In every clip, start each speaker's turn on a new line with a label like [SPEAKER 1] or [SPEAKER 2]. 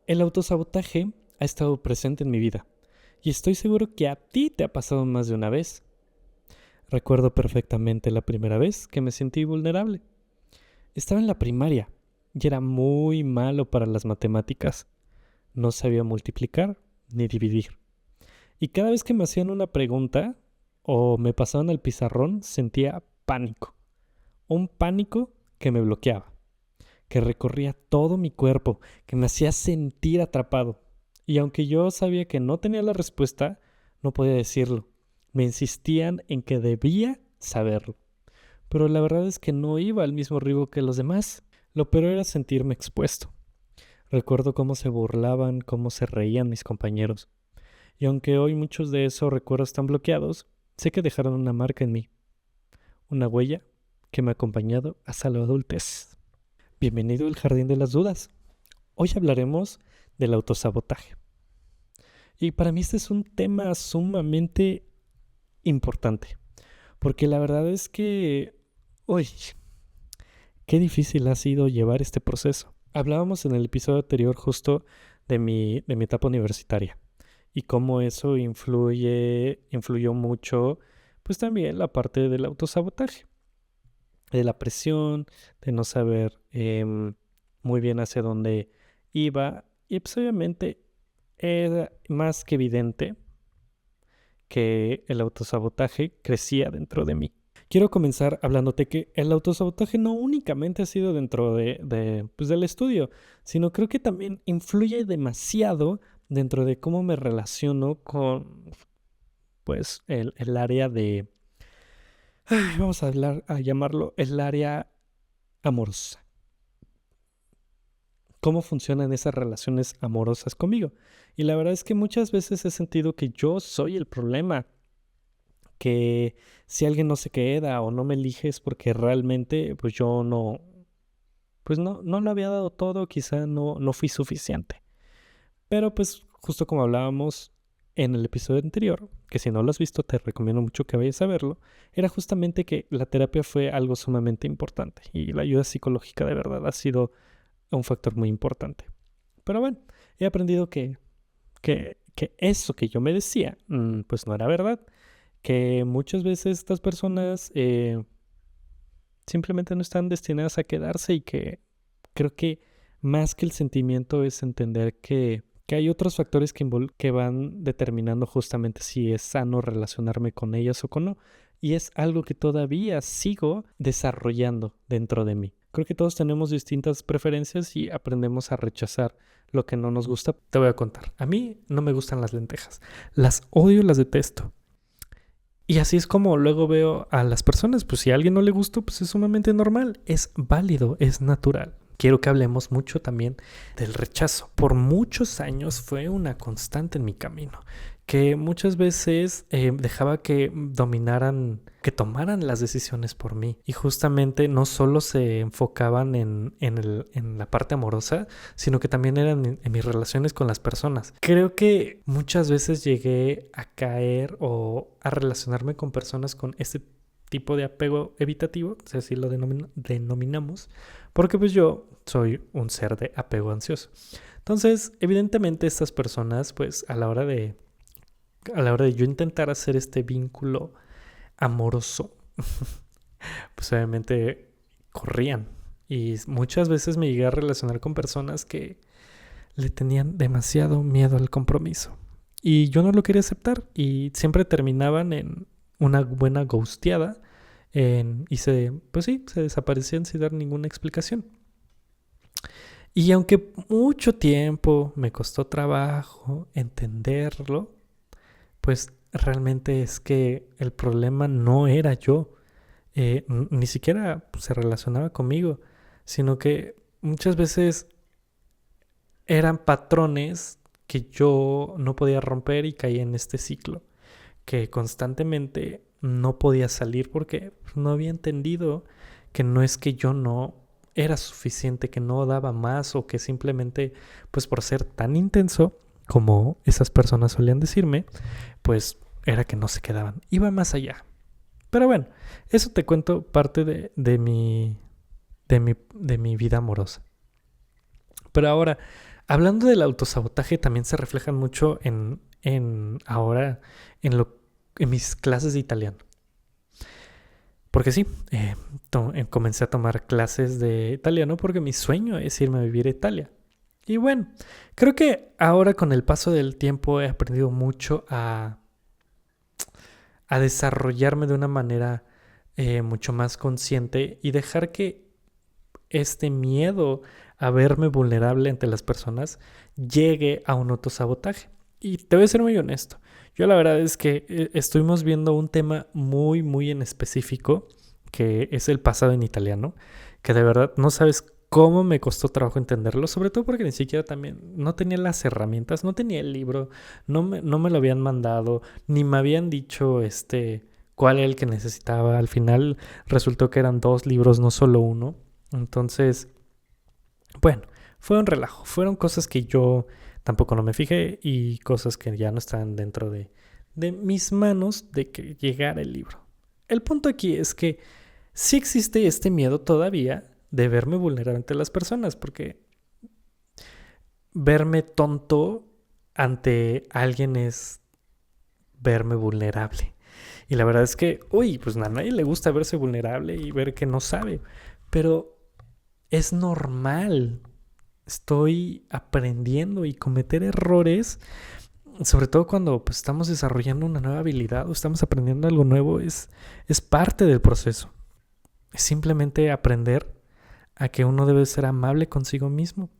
[SPEAKER 1] El autosabotaje ha estado presente en mi vida y estoy seguro que a ti te ha pasado más de una vez. Recuerdo perfectamente la primera vez que me sentí vulnerable. Estaba en la primaria y era muy malo para las matemáticas. No sabía multiplicar ni dividir. Y cada vez que me hacían una pregunta o me pasaban el pizarrón sentía pánico. Un pánico que me bloqueaba, que recorría todo mi cuerpo, que me hacía sentir atrapado. Y aunque yo sabía que no tenía la respuesta, no podía decirlo. Me insistían en que debía saberlo. Pero la verdad es que no iba al mismo ritmo que los demás. Lo peor era sentirme expuesto. Recuerdo cómo se burlaban, cómo se reían mis compañeros. Y aunque hoy muchos de esos recuerdos están bloqueados, sé que dejaron una marca en mí, una huella que me ha acompañado hasta la adultez. Bienvenido al Jardín de las Dudas. Hoy hablaremos del autosabotaje. Y para mí este es un tema sumamente importante, porque la verdad es que, uy, qué difícil ha sido llevar este proceso. Hablábamos en el episodio anterior justo de mi etapa universitaria y cómo eso influyó mucho, pues también la parte del autosabotaje, de la presión, de no saber muy bien hacia dónde iba. Y pues obviamente era más que evidente que el autosabotaje crecía dentro de mí. Quiero comenzar hablándote que el autosabotaje no únicamente ha sido dentro pues del estudio, sino creo que también influye demasiado dentro de cómo me relaciono con pues el área de, vamos a llamarlo el área amorosa. Cómo funcionan esas relaciones amorosas conmigo. Y la verdad es que muchas veces he sentido que yo soy el problema, que si alguien no se queda o no me elige es porque realmente pues yo no, pues no lo había dado todo, quizá no fui suficiente. Pero pues justo como hablábamos en el episodio anterior, que si no lo has visto te recomiendo mucho que vayas a verlo, era justamente que la terapia fue algo sumamente importante y la ayuda psicológica de verdad ha sido un factor muy importante. Pero bueno, he aprendido que eso que yo me decía, pues no era verdad. Que muchas veces estas personas simplemente no están destinadas a quedarse y que creo que más que el sentimiento es entender que hay otros factores que van determinando justamente si es sano relacionarme con ellas o con no. Y es algo que todavía sigo desarrollando dentro de mí. Creo que todos tenemos distintas preferencias y aprendemos a rechazar lo que no nos gusta. Te voy a contar. A mí no me gustan las lentejas. Las odio, las detesto. Y así es como luego veo a las personas. Pues si a alguien no le gustó, pues es sumamente normal. Es válido, es natural. Quiero que hablemos mucho también del rechazo. Por muchos años fue una constante en mi camino, que muchas veces dejaba que dominaran, que tomaran las decisiones por mí. Y justamente no solo se enfocaban en la parte amorosa, sino que también eran en mis relaciones con las personas. Creo que muchas veces llegué a caer o a relacionarme con personas con este tipo de apego evitativo, si así lo denominamos, porque pues yo soy un ser de apego ansioso. Entonces, evidentemente estas personas, pues a la hora de yo intentar hacer este vínculo amoroso, pues obviamente corrían. Y muchas veces me llegué a relacionar con personas que le tenían demasiado miedo al compromiso. Y yo no lo quería aceptar y siempre terminaban en una buena ghosteada pues sí, se desaparecían sin dar ninguna explicación. Y aunque mucho tiempo me costó trabajo entenderlo, pues realmente es que el problema no era yo, ni siquiera se relacionaba conmigo, sino que muchas veces eran patrones que yo no podía romper y caía en este ciclo, que constantemente no podía salir porque no había entendido que no es que yo no era suficiente, que no daba más o que simplemente pues por ser tan intenso como esas personas solían decirme, pues era que no se quedaban, iba más allá. Pero bueno, eso te cuento parte de mi vida amorosa. Pero ahora, Hablando del autosabotaje, también se refleja mucho en ahora en mis clases de italiano. Porque sí, comencé a tomar clases de italiano porque mi sueño es irme a vivir a Italia. Y bueno, creo que ahora con el paso del tiempo he aprendido mucho a desarrollarme de una manera mucho más consciente y dejar que este miedo a verme vulnerable ante las personas llegue a un autosabotaje. Y te voy a ser muy honesto. Yo la verdad es que estuvimos viendo un tema muy, muy en específico, que es el pasado en italiano, que de verdad no sabes cómo me costó trabajo entenderlo, sobre todo porque ni siquiera también no tenía las herramientas, no tenía el libro, no me lo habían mandado, ni me habían dicho cuál era el que necesitaba. Al final resultó que eran 2 libros, no solo uno. Entonces, bueno, fue un relajo. Fueron cosas que yo tampoco no me fijé y cosas que ya no estaban dentro de mis manos de que llegara el libro. El punto aquí es que sí existe este miedo todavía de verme vulnerable ante las personas, porque verme tonto ante alguien es verme vulnerable. Y la verdad es que, pues a nadie le gusta verse vulnerable y ver que no sabe. Pero es normal. Estoy aprendiendo y cometer errores, sobre todo cuando pues, estamos desarrollando una nueva habilidad o estamos aprendiendo algo nuevo, es parte del proceso. Es simplemente aprender a que uno debe ser amable consigo mismo.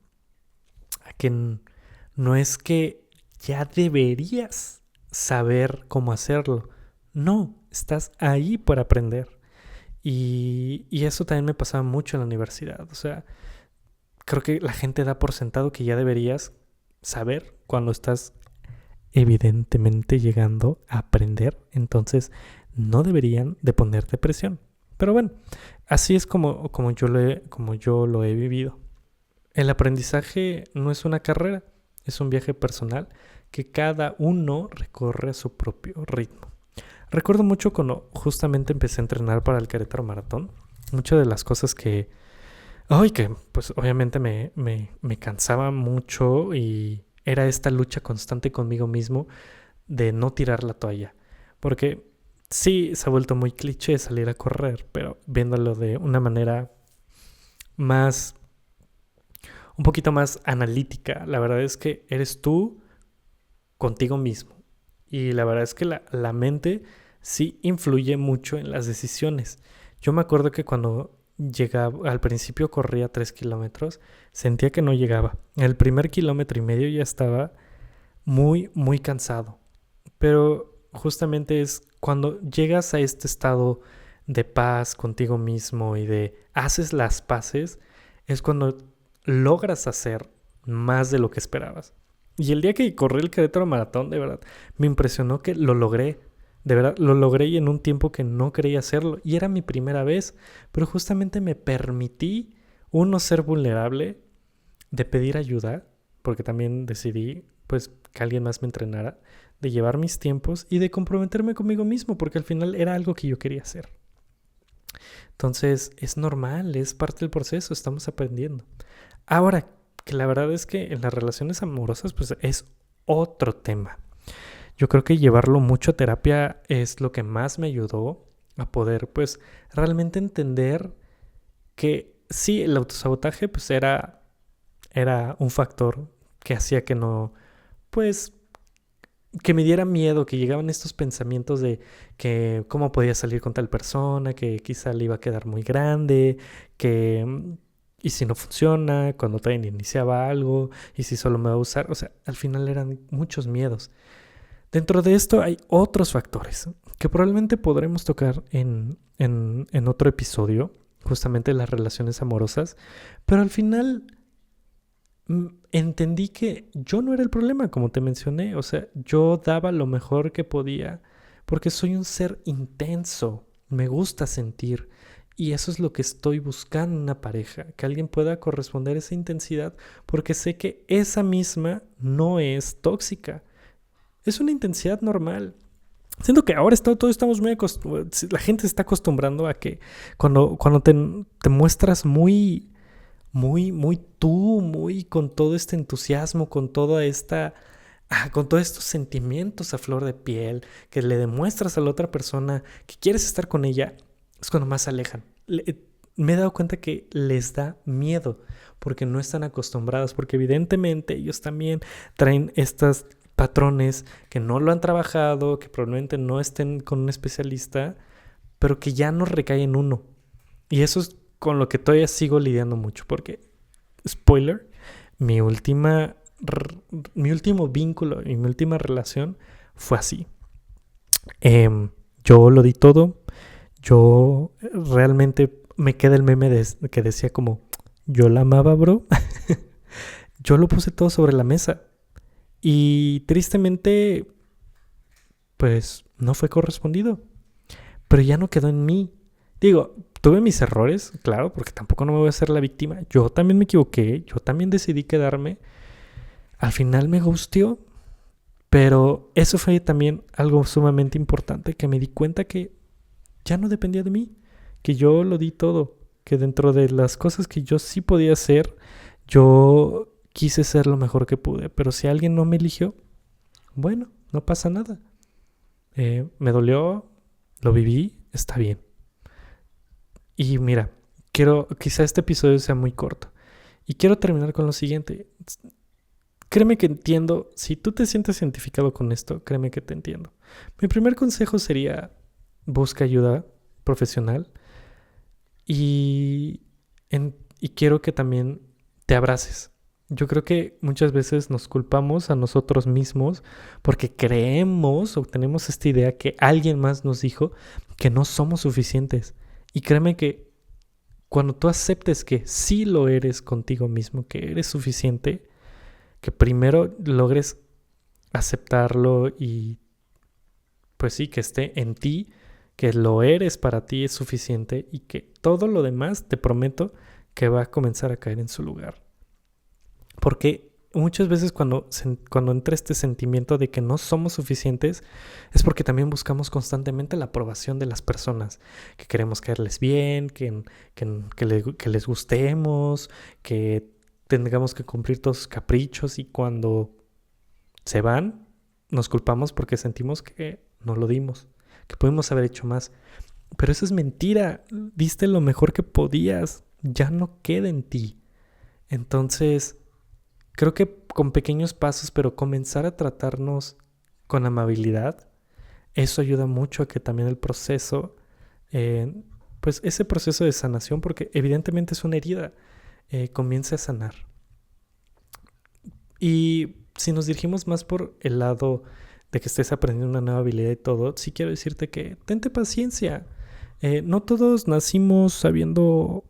[SPEAKER 1] A que no es que ya deberías saber cómo hacerlo. No, estás ahí para aprender. Y eso también me pasaba mucho en la universidad. O sea, creo que la gente da por sentado que ya deberías saber cuando estás evidentemente llegando a aprender. Entonces no deberían de ponerte presión. Pero bueno, así es como yo lo he vivido. El aprendizaje no es una carrera, es un viaje personal que cada uno recorre a su propio ritmo. Recuerdo mucho cuando justamente empecé a entrenar para el Querétaro Maratón. Muchas de las cosas que pues obviamente me cansaba mucho y era esta lucha constante conmigo mismo de no tirar la toalla. Porque sí, se ha vuelto muy cliché salir a correr, pero viéndolo de una manera un poquito más analítica, la verdad es que eres tú contigo mismo. Y la verdad es que la mente sí influye mucho en las decisiones. Yo me acuerdo que cuando llegaba, al principio corría 3 kilómetros, sentía que no llegaba. El primer 1,5 kilómetros ya estaba muy, muy cansado. Pero justamente es cuando llegas a este estado de paz contigo mismo y de haces las paces, es cuando logras hacer más de lo que esperabas. Y el día que corrí el Querétaro Maratón, de verdad, me impresionó que lo logré. De verdad, lo logré y en un tiempo que no quería hacerlo. Y era mi primera vez, pero justamente me permití, ser vulnerable, de pedir ayuda, porque también decidí, pues, que alguien más me entrenara, de llevar mis tiempos y de comprometerme conmigo mismo, porque al final era algo que yo quería hacer. Entonces, es normal, es parte del proceso, estamos aprendiendo. Ahora, que la verdad es que en las relaciones amorosas, pues, es otro tema. Yo creo que llevarlo mucho a terapia es lo que más me ayudó a poder, pues, realmente entender que sí, el autosabotaje, pues, era un factor que hacía que no, pues, que me diera miedo, que llegaban estos pensamientos de que cómo podía salir con tal persona, que quizá le iba a quedar muy grande, que y si no funciona, cuando todavía iniciaba algo, y si solo me va a usar, o sea, al final eran muchos miedos. Dentro de esto hay otros factores que probablemente podremos tocar en otro episodio, justamente las relaciones amorosas, pero al final entendí que yo no era el problema, como te mencioné. O sea, yo daba lo mejor que podía porque soy un ser intenso, me gusta sentir. Y eso es lo que estoy buscando en una pareja, que alguien pueda corresponder a esa intensidad, porque sé que esa misma no es tóxica. Es una intensidad normal. Siento que ahora todos estamos muy acostumbrados, la gente se está acostumbrando a que cuando te muestras muy muy tú, muy con todo este entusiasmo, con todos estos sentimientos a flor de piel, que le demuestras a la otra persona que quieres estar con ella, es cuando más se alejan. Me he dado cuenta que les da miedo porque no están acostumbrados, porque evidentemente ellos también traen estos patrones que no lo han trabajado, que probablemente no estén con un especialista, pero que ya no recae en uno. Y eso es con lo que todavía sigo lidiando mucho, porque, spoiler, mi última, mi último vínculo y mi última relación fue así. Yo lo di todo, yo realmente me queda el meme que decía como, yo la amaba, bro. Yo lo puse todo sobre la mesa. Y tristemente, pues no fue correspondido. Pero ya no quedó en mí. Digo, tuve mis errores, claro, porque tampoco no me voy a hacer la víctima. Yo también me equivoqué, yo también decidí quedarme. Al final me gustió, pero eso fue también algo sumamente importante, que me di cuenta que ya no dependía de mí, que yo lo di todo, que dentro de las cosas que yo sí podía hacer, yo quise ser lo mejor que pude. Pero si alguien no me eligió, bueno, no pasa nada. Me dolió, lo viví, está bien. Y mira, quizá este episodio sea muy corto. Y quiero terminar con lo siguiente. Créeme que entiendo, si tú te sientes identificado con esto, créeme que te entiendo. Mi primer consejo sería, busca ayuda profesional y, y quiero que también te abraces. Yo creo que muchas veces nos culpamos a nosotros mismos porque creemos o tenemos esta idea que alguien más nos dijo que no somos suficientes. Y créeme que cuando tú aceptes que sí lo eres contigo mismo, que eres suficiente, que primero logres aceptarlo y pues sí, que esté en ti, que lo eres para ti es suficiente y que todo lo demás te prometo que va a comenzar a caer en su lugar. Porque muchas veces cuando entra este sentimiento de que no somos suficientes es porque también buscamos constantemente la aprobación de las personas, que queremos caerles bien, que les gustemos, que tengamos que cumplir todos sus caprichos, y cuando se van nos culpamos porque sentimos que no lo dimos, que pudimos haber hecho más. Pero eso es mentira, diste lo mejor que podías, ya no queda en ti. Entonces creo que con pequeños pasos, pero comenzar a tratarnos con amabilidad, eso ayuda mucho a que también el proceso, pues ese proceso de sanación, porque evidentemente es una herida, comience a sanar. Y si nos dirigimos más por el lado de que estés aprendiendo una nueva habilidad y todo, sí quiero decirte que tente paciencia. No todos nacimos sabiendo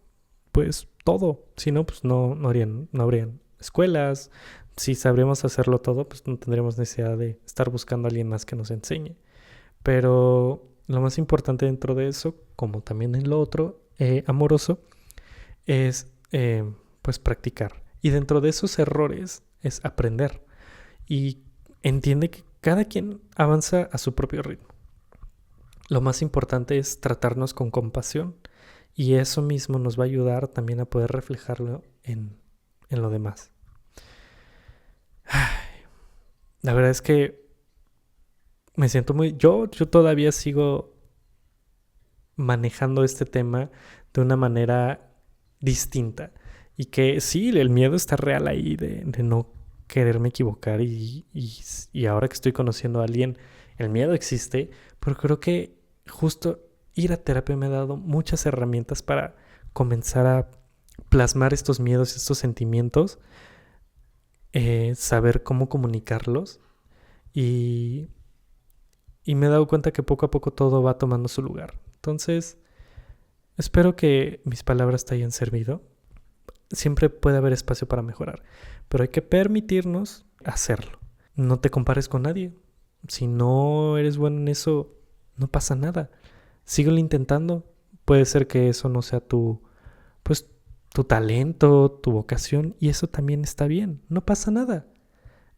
[SPEAKER 1] pues todo, si no, pues no habrían escuelas. Si sabríamos hacerlo todo, pues no tendríamos necesidad de estar buscando a alguien más que nos enseñe. Pero lo más importante dentro de eso, como también en lo otro, amoroso, es pues practicar. Y dentro de esos errores es aprender. Y entiende que cada quien avanza a su propio ritmo. Lo más importante es tratarnos con compasión, y eso mismo nos va a ayudar también a poder reflejarlo en lo demás. La verdad es que me siento yo todavía sigo manejando este tema de una manera distinta. Y que sí, el miedo está real ahí de no quererme equivocar. Y ahora que estoy conociendo a alguien, el miedo existe. Pero creo que justo ir a terapia me ha dado muchas herramientas para comenzar a plasmar estos miedos, estos sentimientos, saber cómo comunicarlos. Y me he dado cuenta que poco a poco todo va tomando su lugar. Entonces, espero que mis palabras te hayan servido. Siempre puede haber espacio para mejorar, pero hay que permitirnos hacerlo. No te compares con nadie. Si no eres bueno en eso, no pasa nada. Síguelo intentando. Puede ser que eso no sea tu talento, tu vocación, y eso también está bien. No pasa nada.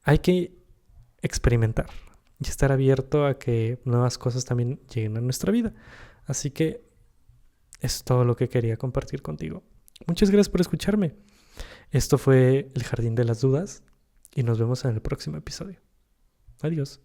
[SPEAKER 1] Hay que experimentar y estar abierto a que nuevas cosas también lleguen a nuestra vida. Así que es todo lo que quería compartir contigo. Muchas gracias por escucharme. Esto fue El Jardín de las Dudas y nos vemos en el próximo episodio. Adiós.